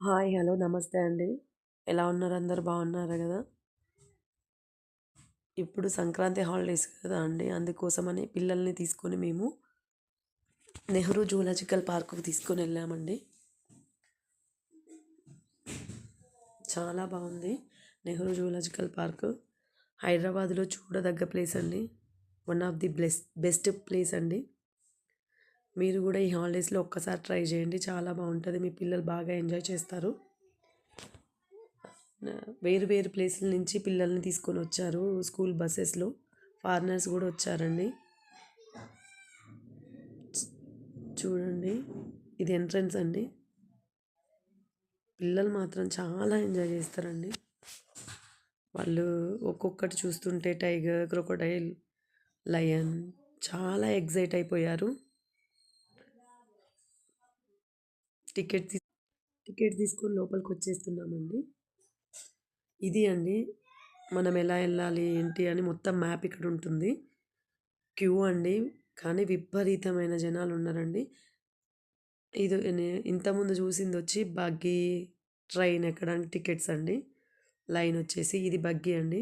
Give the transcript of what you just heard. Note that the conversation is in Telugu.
హాయ్. హలో. నమస్తే అండి. ఎలా ఉన్నారు? అందరూ బాగున్నారా గదా! ఇప్పుడు సంక్రాంతి హాలిడేస్ కదా అండి. అందుకోసమని పిల్లల్ని తీసుకొని మేము నెహ్రూ జూలాజికల్ పార్క్‌కి తీసుకొనెళ్ళామండి. చాలా బావుంది. నెహ్రూ జూలాజికల్ పార్క్ హైదరాబాద్‌లో చూడదగ్గ ప్లేస్ అండి. One of the best place అండి. మీరు గూడా ఈ హాలిడేస్‌లో ఒక్కసారి ట్రై చేయండి. చాలా బావుంటది. మీ పిల్లలు బాగా ఎంజాయ్ చేస్తారు. వేరు వేరు ప్లేసుల నుంచి పిల్లల్ని తీసుకొనొచ్చారు స్కూల్ బసెస్‌లో. ఫారినర్స్ గూడా వచ్చారండి. చూడండి. ఇది ఎంట్రన్స్ అండి. పిల్లలు మాత్రం చాలా ఎంజాయ్ చేస్తారండి. వాళ్ళు ఒక్కొక్కటి చూస్తుంటే టైగర్, క్రొకొడైల్, లయన్ చాలా ఎక్సైట్ అయిపోయారు. టికెట్ తీ టికెట్ తీసుకొని లోపలికొచ్చేస్తున్నామండి. ఇది అండి. మనం ఎలా ఎళ్ళాలి, ఏంటి అని మొత్తం మ్యాప్ ఇక్కడుంటుంది. క్యూ అండి. కానీ విపరీతమైన జనాలున్నారండి. ఇంతకుముందు చూసిందొచ్చి బగ్గీ, ట్రైన్ ఎక్కడానికి టికెట్స్ అండి. లైనొచ్చేసి ఇది బగ్గీ అండి.